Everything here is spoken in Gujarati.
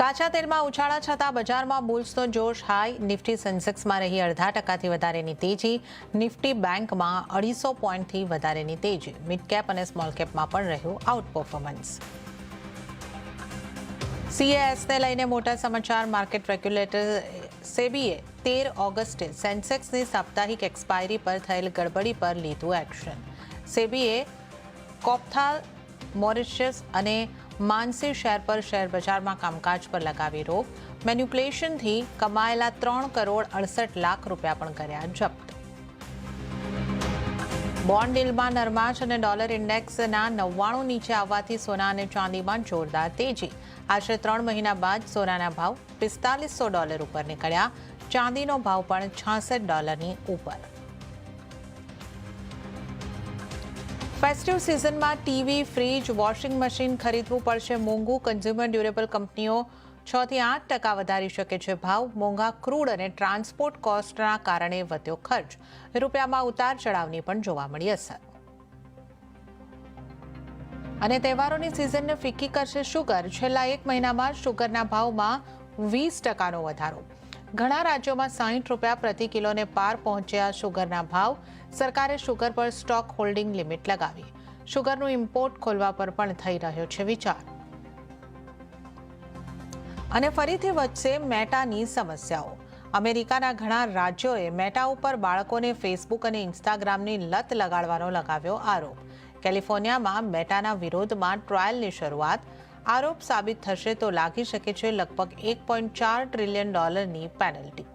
કાચા તેલમાં ઉછાળા છતાં બજારમાં બુલ્સનો જોશ હાઈ. નિફ્ટી સેન્સેક્સમાં રહી 0.5% વધારેની તેજી. નિફ્ટી બેંકમાં 250 પોઈન્ટથી વધારેની તેજી. મિડ કેપ અને સ્મોલ કેપમાં પણ રહ્યું આઉટ પરફોર્મન્સ. CASને લઈને મોટા સમાચાર. માર્કેટ રેગ્યુલેટર સેબીએ 13 ઓગસ્ટે સેન્સેક્સની સાપ્તાહિક એક્સપાયરી પર થયેલ ગડબડી પર લીધું એક્શન. સેબીએ કોપ્થાલ, મોરિશિયસ અને માનસી શેર પર શેર બજારમાં કામકાજ પર લગાવી રોક. મેન્યુપ્યુલેશનથી કમાયેલા 3.68 લાખ રૂપિયા પણ કર્યા જપ્ત. બોન્ડ યીલ્ડમાં નરમાશ અને ડોલર ઇન્ડેક્સના 99 નીચે આવવાથી સોના અને ચાંદીમાં જોરદાર તેજી. આશરે 3 મહિના બાદ સોનાના ભાવ $4500 ઉપર નીકળ્યા. ચાંદીનો ભાવ પણ $66 ઉપર. ફેસ્ટિવ સિઝનમાં ટીવી, ફ્રીજ, વોશિંગ મશીન ખરીદવું પડશે મોંઘું. કન્ઝ્યુમર ડ્યુરેબલ કંપનીઓ 6 થી 8% વધારી શકે છે ભાવ. મોંઘા ક્રૂડ અને ટ્રાન્સપોર્ટ કોસ્ટના કારણે વધ્યો ખર્ચ. રૂપિયામાં ઉતાર ચઢાવની પણ જોવા મળી અસર. અને તહેવારોની સિઝનને ફીકી કરશે શુગર. છેલ્લા 1 મહિનામાં શુગરના ભાવમાં 20%નો વધારો. ઘણા રાજ્યોમાં ₹60 પ્રતિ કિલોને પાર પહોંચ્યા શુગરના ભાવ. સરકારે શુગર પર સ્ટોક હોલ્ડિંગ લિમિટ લગાવી. શુગરનું ઇમ્પોર્ટ ખોલવા પર પણ થઈ રહ્યો છે વિચાર. અને ફરીથી વધશે મેટાની સમસ્યાઓ. અમેરિકાના ઘણા રાજ્યોએ મેટા ઉપર બાળકોને ફેસબુક અને ઇન્સ્ટાગ્રામની લત લગાડવાનો લગાવ્યો આરોપ. કેલિફોર્નિયામાં મેટાના વિરોધમાં ટ્રાયલની શરૂઆત. આરોપ સાબિત થશે તો લાગી શકે છે લગભગ $1.4 ટ્રિલિયન પેનલ્ટી.